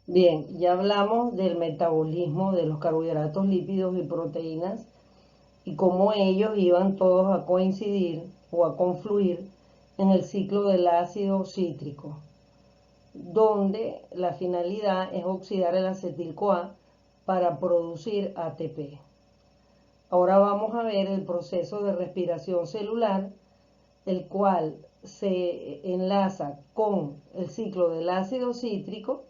Bien, ya hablamos del metabolismo de los carbohidratos, lípidos y proteínas y cómo ellos iban todos a coincidir o a confluir en el ciclo del ácido cítrico, donde la finalidad es oxidar el acetil-CoA para producir ATP. Ahora vamos a ver el proceso de respiración celular, el cual se enlaza con el ciclo del ácido cítrico,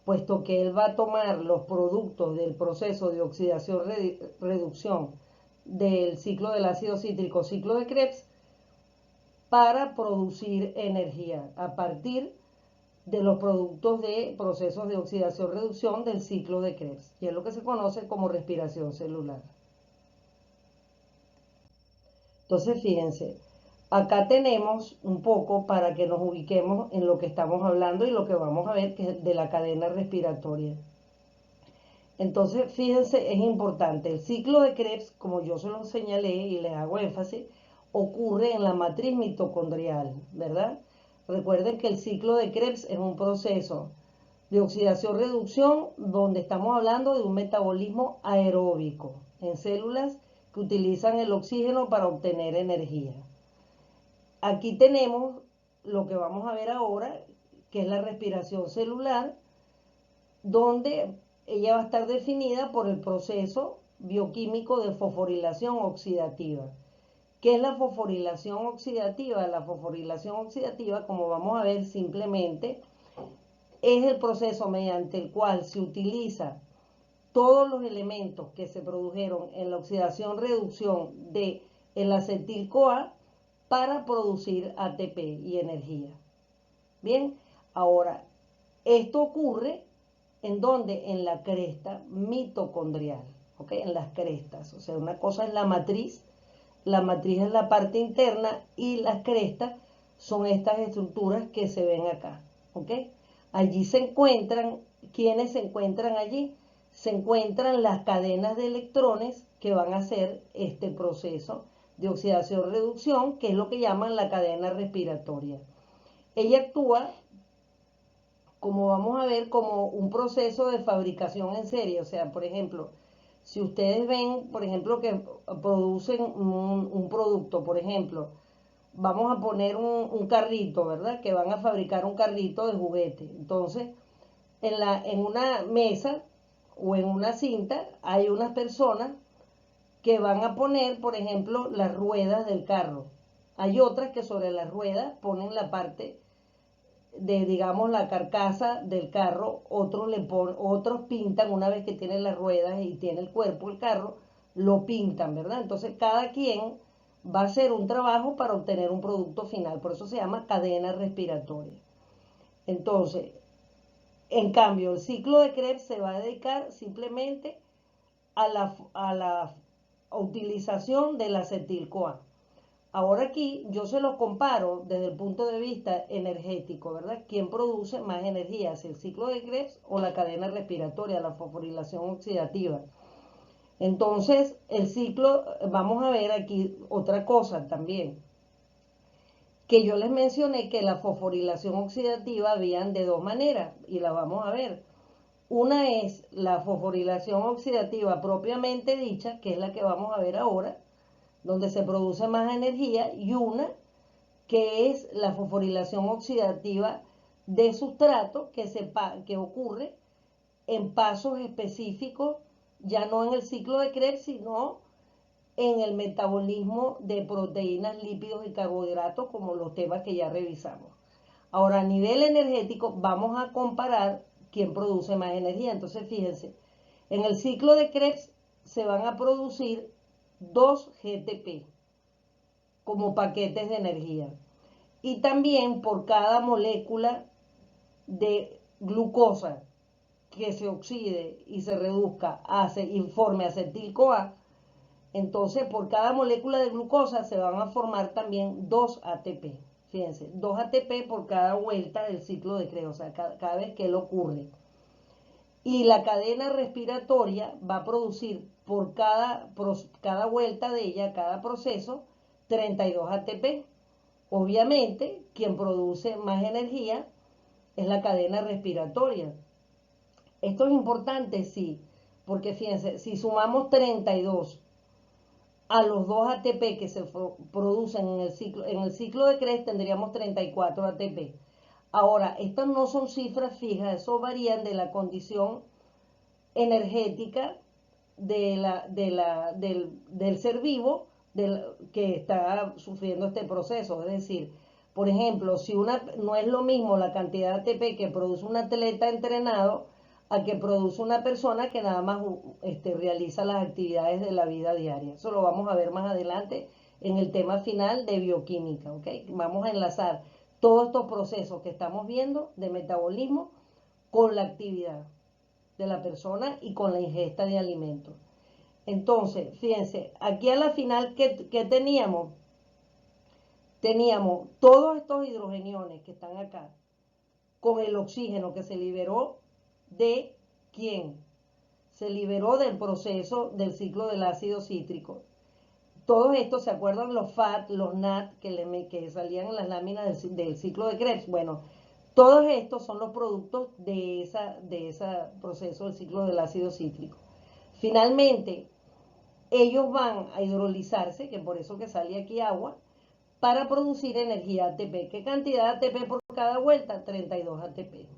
puesto que él va a tomar los productos del proceso de oxidación-reducción del ciclo del ácido cítrico, ciclo de Krebs, para producir energía a partir de los productos de procesos de oxidación-reducción del ciclo de Krebs, y es lo que se conoce como respiración celular. Entonces, fíjense, acá tenemos un poco para que nos ubiquemos en lo que estamos hablando y lo que vamos a ver, que es de la cadena respiratoria. Entonces, fíjense, es importante. El ciclo de Krebs, como yo se lo señalé y les hago énfasis, ocurre en la matriz mitocondrial, ¿verdad? Recuerden que el ciclo de Krebs es un proceso de oxidación-reducción donde estamos hablando de un metabolismo aeróbico en células que utilizan el oxígeno para obtener energía. Aquí tenemos lo que vamos a ver ahora, que es la respiración celular, donde ella va a estar definida por el proceso bioquímico de fosforilación oxidativa. ¿Qué es la fosforilación oxidativa? La fosforilación oxidativa, como vamos a ver simplemente, es el proceso mediante el cual se utiliza todos los elementos que se produjeron en la oxidación-reducción de el acetil-CoA para producir ATP y energía. Bien, ahora, esto ocurre en donde en la cresta mitocondrial, ¿ok? En las crestas, o sea, una cosa es la matriz es la parte interna y las crestas son estas estructuras que se ven acá, ¿ok? Allí se encuentran, ¿quiénes se encuentran allí? Se encuentran las cadenas de electrones que van a hacer este proceso de oxidación-reducción, que es lo que llaman la cadena respiratoria. Ella actúa, como vamos a ver, como un proceso de fabricación en serie. O sea, por ejemplo, si ustedes ven, por ejemplo, que producen un producto, por ejemplo, vamos a poner un carrito, ¿verdad? Que van a fabricar un carrito de juguete. Entonces, en una mesa o en una cinta hay unas personas que van a poner, por ejemplo, las ruedas del carro. Hay otras que sobre las ruedas ponen la parte de, digamos, la carcasa del carro, otros pintan una vez que tiene las ruedas y tiene el cuerpo el carro, lo pintan, ¿verdad? Entonces cada quien va a hacer un trabajo para obtener un producto final, por eso se llama cadena respiratoria. Entonces, en cambio, el ciclo de Krebs se va a dedicar simplemente a la utilización del acetil-CoA. Ahora aquí yo se lo comparo desde el punto de vista energético, ¿verdad? ¿Quién produce más energía? ¿Si el ciclo de Krebs o la cadena respiratoria, la fosforilación oxidativa? Entonces, el ciclo, vamos a ver aquí otra cosa también, que yo les mencioné que la fosforilación oxidativa habían de dos maneras y la vamos a ver. Una es la fosforilación oxidativa propiamente dicha, que es la que vamos a ver ahora, donde se produce más energía, y una que es la fosforilación oxidativa de sustrato que ocurre en pasos específicos, ya no en el ciclo de Krebs, sino en el metabolismo de proteínas, lípidos y carbohidratos, como los temas que ya revisamos. Ahora, a nivel energético, vamos a comparar quién produce más energía. Entonces, fíjense, en el ciclo de Krebs se van a producir 2 GTP como paquetes de energía. Y también por cada molécula de glucosa que se oxide y se reduzca y forme acetil-CoA, entonces por cada molécula de glucosa se van a formar también 2 ATP. Fíjense, 2 ATP por cada vuelta del ciclo de Krebs, o sea, cada vez que él ocurre. Y la cadena respiratoria va a producir por cada vuelta de ella, cada proceso, 32 ATP. Obviamente, quien produce más energía es la cadena respiratoria. Esto es importante, sí, porque fíjense, si sumamos 32 a los 2 ATP que se producen en el ciclo de Krebs, tendríamos 34 ATP. Ahora, estas no son cifras fijas, eso varían de la condición energética del ser vivo que está sufriendo este proceso. Es decir, por ejemplo, si no es lo mismo la cantidad de ATP que produce un atleta entrenado a que produce una persona que nada más realiza las actividades de la vida diaria. Eso lo vamos a ver más adelante en el tema final de bioquímica, ¿ok? Vamos a enlazar todos estos procesos que estamos viendo de metabolismo con la actividad de la persona y con la ingesta de alimentos. Entonces, fíjense, aquí a la final, ¿qué teníamos? Teníamos todos estos hidrogeniones que están acá, con el oxígeno que se liberó de ¿quién? Se liberó del proceso del ciclo del ácido cítrico. Todos estos, ¿se acuerdan los FAT, los NAT que salían en las láminas del ciclo de Krebs? Bueno, todos estos son los productos de ese proceso del ciclo del ácido cítrico. Finalmente, ellos van a hidrolizarse, que por eso que sale aquí agua, para producir energía ATP. ¿Qué cantidad de ATP por cada vuelta? 32 ATP.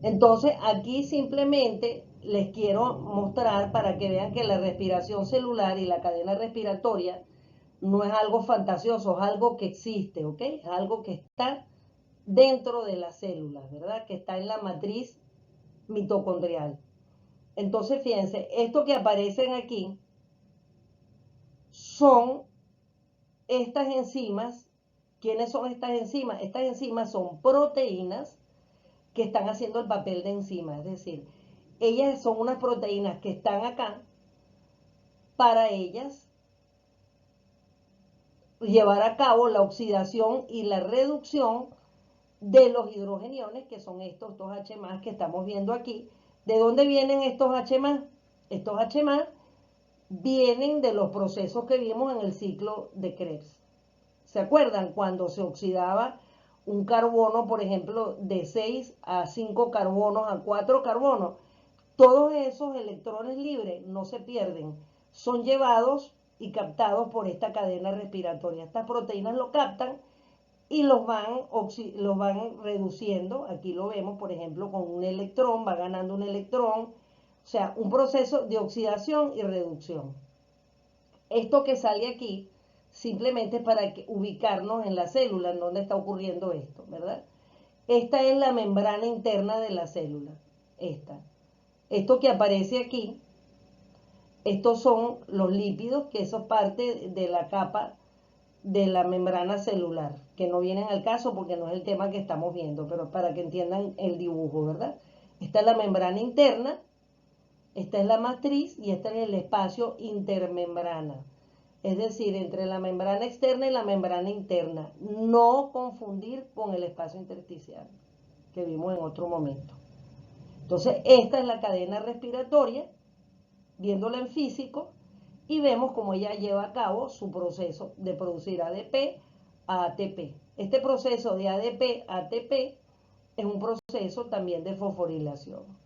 Entonces, aquí simplemente les quiero mostrar para que vean que la respiración celular y la cadena respiratoria no es algo fantasioso, es algo que existe, ¿ok? Es algo que está dentro de las células, ¿verdad? Que está en la matriz mitocondrial. Entonces, fíjense, esto que aparecen aquí son estas enzimas. ¿Quiénes son estas enzimas? Estas enzimas son proteínas que están haciendo el papel de enzima, es decir, ellas son unas proteínas que están acá para ellas llevar a cabo la oxidación y la reducción de los hidrogeniones, que son estos dos H+, que estamos viendo aquí. ¿De dónde vienen estos H+? Estos H+ vienen de los procesos que vimos en el ciclo de Krebs. ¿Se acuerdan? Cuando se oxidaba un carbono, por ejemplo, de 6 a 5 carbonos a 4 carbonos, todos esos electrones libres no se pierden, son llevados y captados por esta cadena respiratoria. Estas proteínas lo captan y los van reduciendo. Aquí lo vemos, por ejemplo, con un electrón, va ganando un electrón. O sea, un proceso de oxidación y reducción. Esto que sale aquí, simplemente para ubicarnos en la célula, en donde está ocurriendo esto, ¿verdad? Esta es la membrana interna de la célula. Esto que aparece aquí, estos son los lípidos, que eso es parte de la capa de la membrana celular, que no vienen al caso porque no es el tema que estamos viendo, pero para que entiendan el dibujo, ¿verdad? Esta es la membrana interna, esta es la matriz y este es el espacio intermembrana. Es decir, entre la membrana externa y la membrana interna. No confundir con el espacio intersticial que vimos en otro momento. Entonces, esta es la cadena respiratoria, viéndola en físico, y vemos cómo ella lleva a cabo su proceso de producir ADP a ATP. Este proceso de ADP a ATP es un proceso también de fosforilación.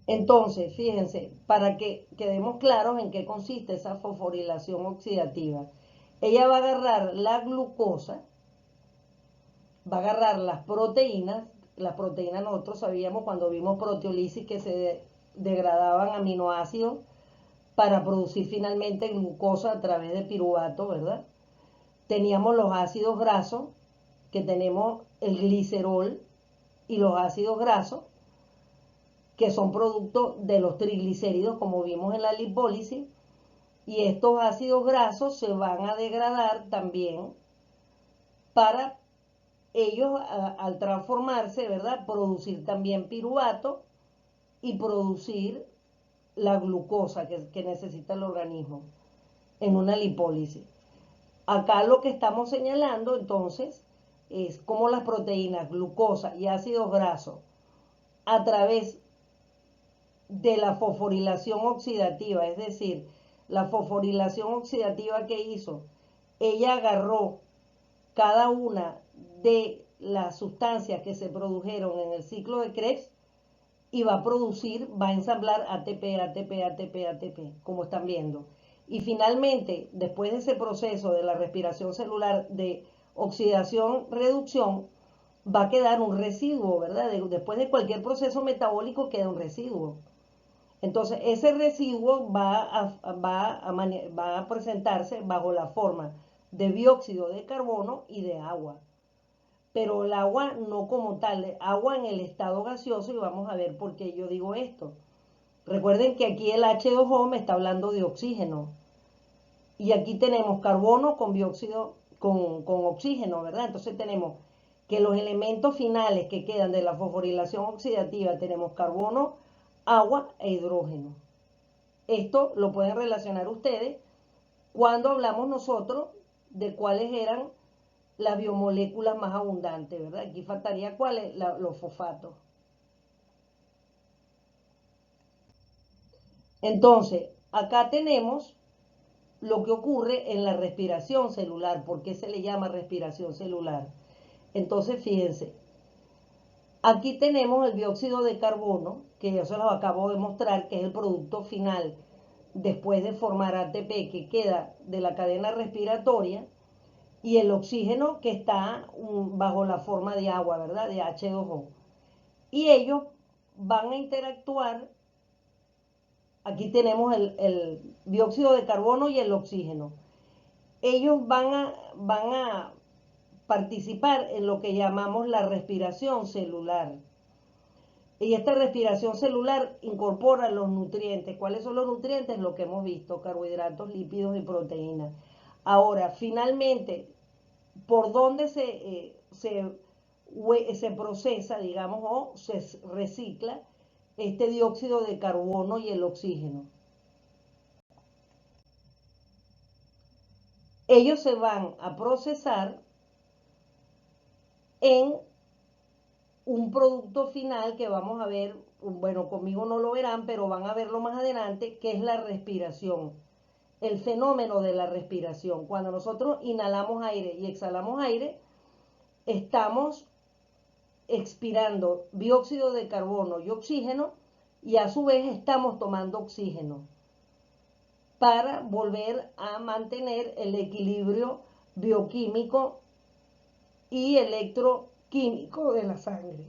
Entonces, fíjense, para que quedemos claros en qué consiste esa fosforilación oxidativa, ella va a agarrar la glucosa, va a agarrar las proteínas nosotros sabíamos cuando vimos proteólisis que se degradaban aminoácidos para producir finalmente glucosa a través de piruvato, ¿verdad? Teníamos los ácidos grasos, que tenemos el glicerol y los ácidos grasos, que son productos de los triglicéridos, como vimos en la lipólisis, y estos ácidos grasos se van a degradar también para ellos, al transformarse, ¿verdad?, producir también piruvato y producir la glucosa que necesita el organismo en una lipólisis. Acá lo que estamos señalando entonces es cómo las proteínas, glucosa y ácidos grasos, a través de la fosforilación oxidativa, es decir, la fosforilación oxidativa que hizo, ella agarró, cada una de las sustancias que se produjeron en el ciclo de Krebs y va a producir, va a ensamblar ATP, ATP, ATP, ATP, como están viendo. Y finalmente, después de ese proceso de la respiración celular de oxidación-reducción, va a quedar un residuo, ¿verdad? Después de cualquier proceso metabólico queda un residuo. Entonces, ese residuo va a presentarse bajo la forma de dióxido de carbono y de agua. Pero el agua no como tal, agua en el estado gaseoso, y vamos a ver por qué yo digo esto. Recuerden que aquí el H2O me está hablando de oxígeno. Y aquí tenemos carbono con dióxido, con oxígeno, ¿verdad? Entonces tenemos que los elementos finales que quedan de la fosforilación oxidativa, tenemos carbono, agua e hidrógeno. Esto lo pueden relacionar ustedes cuando hablamos nosotros de cuáles eran las biomoléculas más abundantes, ¿verdad? Aquí faltaría cuáles, los fosfatos. Entonces, acá tenemos lo que ocurre en la respiración celular. ¿Por qué se le llama respiración celular? Entonces, fíjense, aquí tenemos el dióxido de carbono, que yo se los acabo de mostrar, que es el producto final después de formar ATP que queda de la cadena respiratoria, y el oxígeno que está bajo la forma de agua, ¿verdad? De H2O. Y ellos van a interactuar. Aquí tenemos el dióxido de carbono y el oxígeno. Ellos van a participar en lo que llamamos la respiración celular. Y esta respiración celular incorpora los nutrientes. ¿Cuáles son los nutrientes? Lo que hemos visto, carbohidratos, lípidos y proteínas. Ahora, finalmente, ¿por dónde se procesa, digamos, o se recicla este dióxido de carbono y el oxígeno? Ellos se van a procesar en un producto final que vamos a ver, bueno, conmigo no lo verán, pero van a verlo más adelante, que es la respiración, el fenómeno de la respiración. Cuando nosotros inhalamos aire y exhalamos aire, estamos expirando dióxido de carbono y oxígeno, y a su vez estamos tomando oxígeno para volver a mantener el equilibrio bioquímico y electroquímico de la sangre.